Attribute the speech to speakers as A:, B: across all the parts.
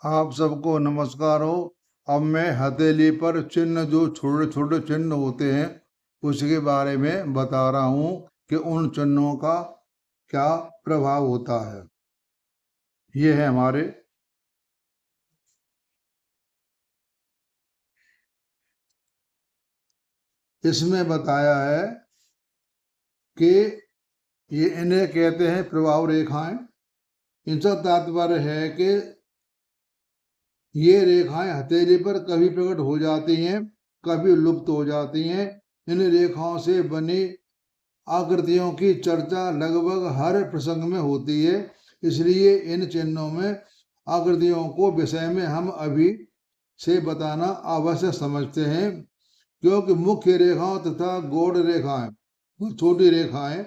A: आप सबको नमस्कार हो। अब मैं हथेली पर चिन्ह, जो छोटे छोटे चिन्ह होते हैं, उसके बारे में बता रहा हूँ कि उन चिन्हों का क्या प्रभाव होता है। ये है हमारे इसमें बताया है कि ये इन्हें कहते हैं प्रभाव रेखाएं। इनका तात्पर्य है कि ये रेखाएं हथेली पर कभी प्रकट हो जाती हैं, कभी लुप्त हो जाती हैं। इन रेखाओं से बनी आकृतियों की चर्चा लगभग हर प्रसंग में होती है, इसलिए इन चिन्हों में आकृतियों को विषय में हम अभी से बताना आवश्यक समझते हैं, क्योंकि मुख्य रेखाओं तथा गौड़ रेखाएं, छोटी रेखाएं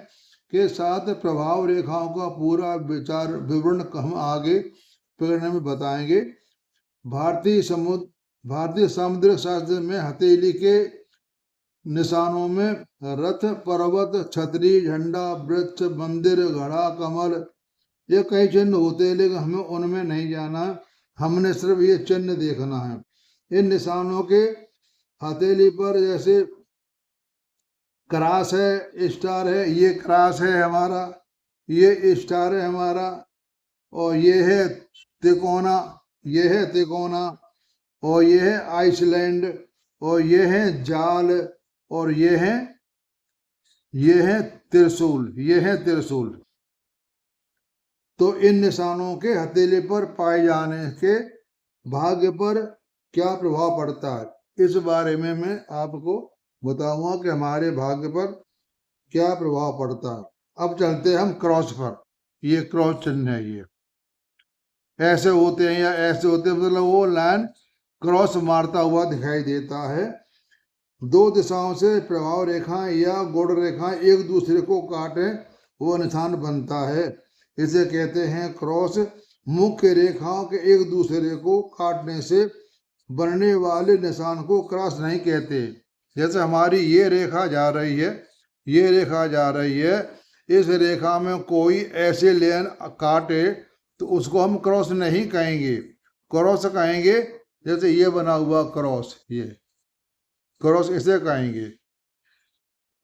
A: के साथ प्रभाव रेखाओं का पूरा विचार विवरण हम आगे प्रकरण में बताएंगे। भारतीय सामुद्रिक शास्त्र में हथेली के निशानों में रथ, पर्वत, छतरी, झंडा, वृक्ष, मंदिर, घड़ा, कमल, ये कई चिन्ह होते हैं, लेकिन हमें उनमें नहीं जाना। हमने सिर्फ ये चिन्ह देखना है। इन निशानों के हथेली पर जैसे क्रॉस है, स्टार है, ये क्रॉस है हमारा, ये स्टार है हमारा, और ये है तिकोना, ये है तिकोना, और ये है आइसलैंड, और ये है जाल, और ये है त्रिशूल, ये है त्रिशूल। तो इन निशानों के हथेली पर पाए जाने के भाग्य पर क्या प्रभाव पड़ता है, इस बारे में मैं आपको बताऊंगा कि हमारे भाग्य पर क्या प्रभाव पड़ता है। अब चलते हैं हम क्रॉस पर। ये क्रॉस चिन्ह है, ये ऐसे होते हैं या ऐसे होते हैं, मतलब वो लाइन क्रॉस मारता हुआ दिखाई देता है। दो दिशाओं से प्रभाव रेखाएं या गौड़ रेखाएं एक दूसरे को काटे वो निशान बनता है, इसे कहते हैं क्रॉस। मुख्य रेखाओं के एक दूसरे को काटने से बनने वाले निशान को क्रॉस नहीं कहते। जैसे हमारी ये रेखा जा रही है, ये रेखा जा रही है, इस रेखा में कोई ऐसे लेन काटे तो उसको हम क्रॉस नहीं कहेंगे, क्रॉस कहेंगे। जैसे ये बना हुआ क्रॉस, ये क्रॉस इसे कहेंगे।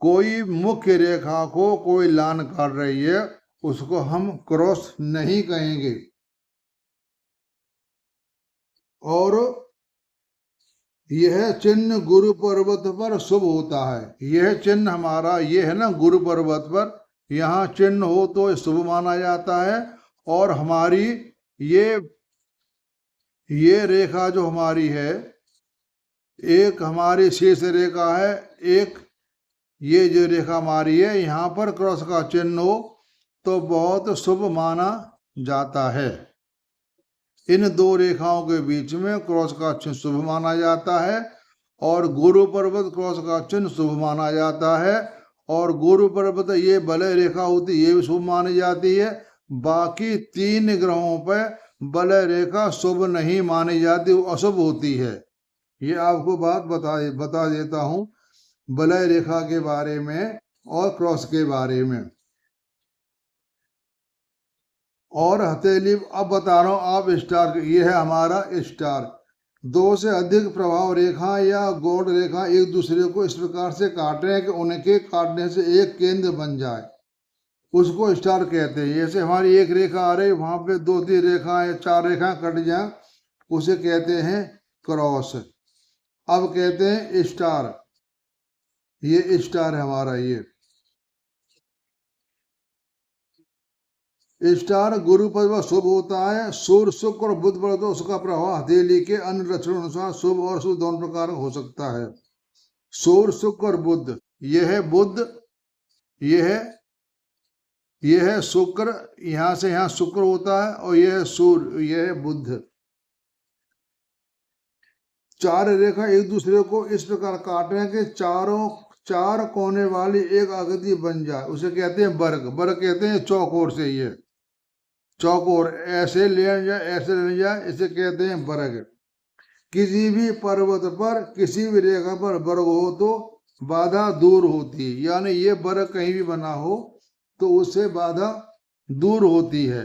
A: कोई मुख्य रेखा को कोई लाइन काट रही है, उसको हम क्रॉस नहीं कहेंगे। और यह चिन्ह गुरु पर्वत पर शुभ होता है। यह चिन्ह हमारा ये है ना, गुरु पर्वत पर यहाँ चिन्ह हो तो शुभ माना जाता है। और हमारी ये रेखा जो हमारी है, एक हमारी शीर्ष रेखा है, एक ये जो रेखा हमारी है, यहाँ पर क्रॉस का चिन्ह हो तो बहुत शुभ माना जाता है। इन दो रेखाओं के बीच में क्रॉस का चिन्ह शुभ माना जाता है, और गुरु पर्वत क्रॉस का चिन्ह शुभ माना जाता है। और गुरु पर्वत ये वलय रेखा होती, ये भी शुभ मानी जाती है। बाकी तीन ग्रहों पर वलय रेखा शुभ नहीं मानी जाती, वो अशुभ होती है। ये आपको बात बता देता हूँ वलय रेखा के बारे में और क्रॉस के बारे में। और हथेली अब बता रहा हूँ आप स्टार, ये है हमारा स्टार। दो से अधिक प्रभाव रेखा या गौड़ रेखा एक दूसरे को इस प्रकार से काट रहे हैं कि उनके काटने से एक केंद्र बन जाए, उसको स्टार कहते हैं। जैसे हमारी एक रेखा आ रही, वहां पे दो तीन रेखाएं, चार रेखाएं कट जाए, उसे कहते हैं क्रॉस। अब कहते हैं स्टार, ये स्टार है हमारा। ये स्टार गुरु पर शुभ होता है। सूर्य, शुक्र और बुध पर तो उसका प्रभाव हथेली के अन्य लक्षणों अनुसार शुभ और शुभ दोनों प्रकार हो सकता है। सूर्य, शुक्र और बुध, यह है बुध, यह है शुक्र, यहां से यहां शुक्र होता है, और यह है सूर्य, यह है बुध। चार रेखा एक दूसरे को इस प्रकार काटने के चार कोने वाली एक आकृति बन जाए, उसे कहते हैं वर्ग। वर्ग कहते हैं चौकोर से, ये चौकोर ऐसे ले जाए, ऐसे ले जाए, इसे कहते हैं वर्ग। किसी भी पर्वत पर किसी भी रेखा पर वर्ग हो तो बाधा दूर होती है, यानी ये वर्ग कहीं भी बना हो तो उससे बाधा दूर होती है।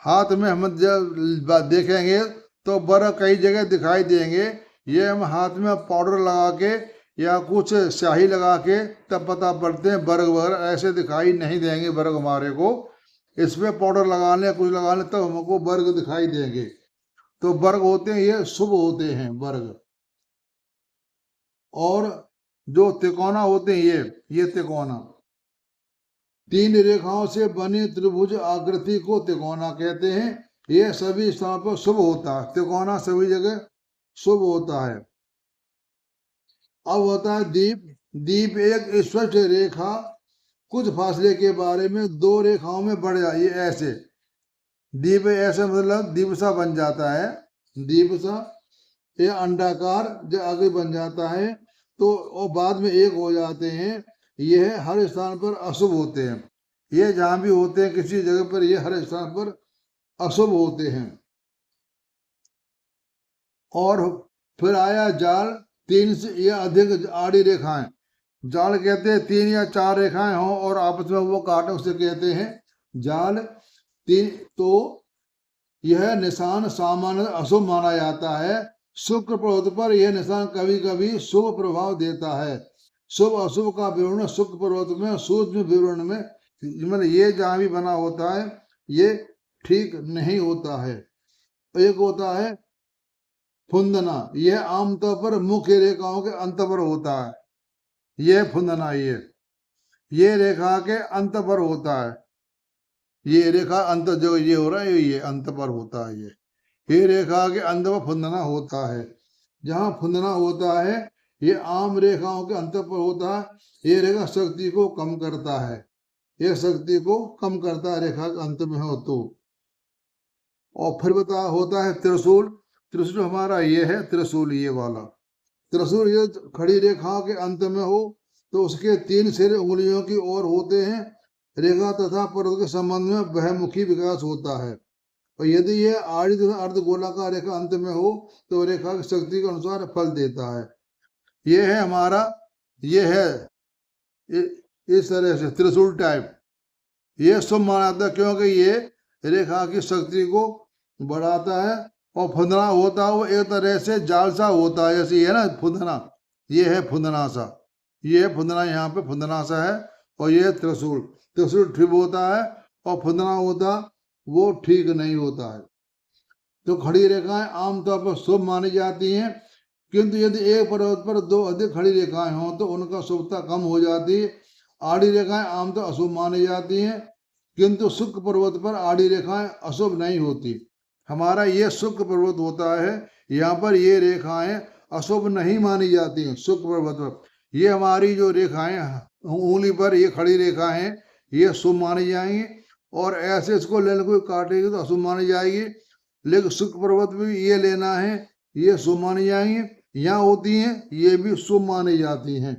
A: हाथ में हम जब देखेंगे तो वर्ग कई जगह दिखाई देंगे। ये हम हाथ में पाउडर लगा के या कुछ स्याही लगा के तब पता पड़ते हैं वर्ग वगैरह, ऐसे दिखाई नहीं देंगे वर्ग हमारे को। इसमें पाउडर लगाने कुछ लगाने तब हमको वर्ग दिखाई देंगे। तो वर्ग होते हैं ये शुभ होते हैं वर्ग। और जो तिकोना होते हैं ये तिकोना, 3 रेखाओं से बनी त्रिभुज आकृति को तिकोना कहते हैं। ये सभी स्थानों पर शुभ होता है, तिकोना सभी जगह शुभ होता है। अब होता है दीप। दीप एक स्पष्ट रेखा कुछ फासले के बारे में 2 रेखाओं में बढ़ जाए, ये ऐसे दीप ऐसे मतलब दीपसा बन जाता है। दीपसा ये अंडाकार जो आगे बन जाता है तो और बाद में एक हो जाते हैं। यह हर स्थान पर अशुभ होते हैं। ये जहां भी होते हैं किसी जगह पर ये हर स्थान पर अशुभ होते हैं। और फिर आया जाल, 3 से या अधिक आड़ी रेखाएं। जाल कहते हैं 3 या 4 रेखाएं हों और आपस में वो काटे, उसे कहते हैं जाल। 3 तो यह निशान सामान्य अशुभ माना जाता है। शुक्र पर्वत पर यह निशान कभी कभी शुभ प्रभाव देता है। शुभ अशुभ का विवरण शुक्र पर्वत में सूक्ष्म विवरण में, मतलब ये जहां भी बना होता है ये ठीक नहीं होता है। एक होता है फुंदना, यह आमतौर पर मुख्य रेखाओं के अंत पर होता है। यह फुंदना ये रेखा के अंत पर होता है। ये रेखा अंत जो ये हो रहा है ये अंत पर होता है। ये रेखा के अंत पर फुंदना होता है। जहाँ फुंदना होता है ये आम रेखाओं के अंत पर होता है। ये रेखा शक्ति को कम करता है। ये शक्ति को कम करता है रेखा के अंत में हो तो। और फिर होता है त्रिशूल। त्रिशूल हमारा ये है त्रिशूल, ये वाला त्रिशूल। ये खड़ी रेखा के अंत में हो तो उसके 3 सिर उंगलियों की ओर होते हैं। रेखा तथा पर्वत के संबंध में बहुमुखी विकास होता है। और यदि यह आड़ी तथा अर्धगोलाकार रेखा अंत में हो तो रेखा की शक्ति के अनुसार फल देता है। ये है हमारा, ये है इस तरह से त्रिशूल टाइप। ये शुभ माना जाता है क्योंकि ये रेखा की शक्ति को बढ़ाता है। और फुंदना होता है वो एक तरह से जाल सा होता है, जैसे ये ना फुंदना, ये है फुंदना सा। ये है फुंदना, यहाँ पे फुंदना सा है। और ये त्रिशूल, त्रिशूल ठीक होता है और फुंदना होता वो ठीक नहीं होता है। तो खड़ी रेखाएं आमतौर पर शुभ मानी जाती हैं, किंतु यदि एक पर्वत पर 2 अधिक खड़ी रेखाएं हों तो उनका शुभता कम हो जाती है। आड़ी रेखाएं आमतौर अशुभ मानी जाती हैं, किंतु शुक्र पर्वत पर आड़ी रेखाएं अशुभ नहीं होती। हमारा ये शुक्र पर्वत होता है, यहाँ पर ये रेखाएं अशुभ नहीं मानी जाती हैं। शुक्र पर्वत पर ये हमारी जो रेखाएं उंगली पर ये खड़ी रेखाएं ये शुभ मानी जाएंगी। और ऐसे इसको लेने कोई काटेगी तो अशुभ मानी जाएगी। लेकिन शुक्र पर्वत भी ये लेना है, ये शुभ मानी जाएंगी। यहाँ होती हैं ये भी शुभ मानी जाती हैं,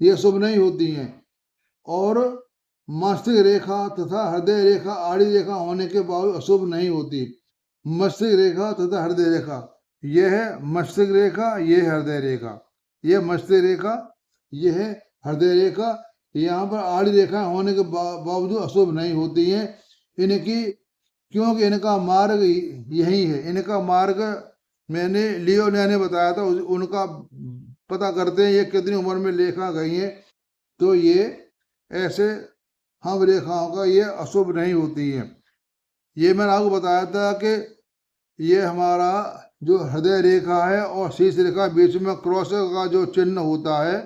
A: ये शुभ नहीं होती हैं। और मस्तिष्क रेखा तथा हृदय रेखा आड़ी रेखा होने के बावजूद अशुभ नहीं होती। मस्तिष्क रेखा तथा हृदय रेखा, यह है मस्तिष्क रेखा, ये है हृदय रेखा। ये मस्तिष्क रेखा, ये है हृदय रेखा। यहाँ पर आड़ी रेखा होने के बावजूद अशुभ नहीं होती हैं इनकी, क्योंकि इनका मार्ग यही है। इनका मार्ग मैंने लियो ने बताया था, उनका पता करते हैं ये कितनी उम्र में रेखा गई है। तो ये ऐसे हम रेखाओं का ये अशुभ नहीं होती है। ये मैंने आपको बताया था कि ये हमारा जो हृदय रेखा है और शीर्ष रेखा बीच में क्रॉस का जो चिन्ह होता है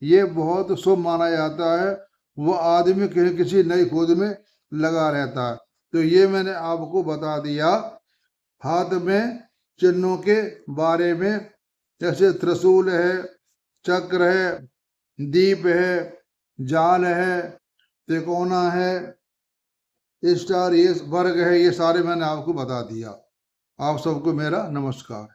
A: ये बहुत शुभ माना जाता है। वो आदमी किसी नई खोज में लगा रहता है। तो ये मैंने आपको बता दिया हाथ में चिन्हों के बारे में, जैसे त्रिशूल है, चक्र है, दीप है, जाल है, त्रिकोना है, स्टार, ये वर्ग है, ये सारे मैंने आपको बता दिया। आप सबको मेरा नमस्कार।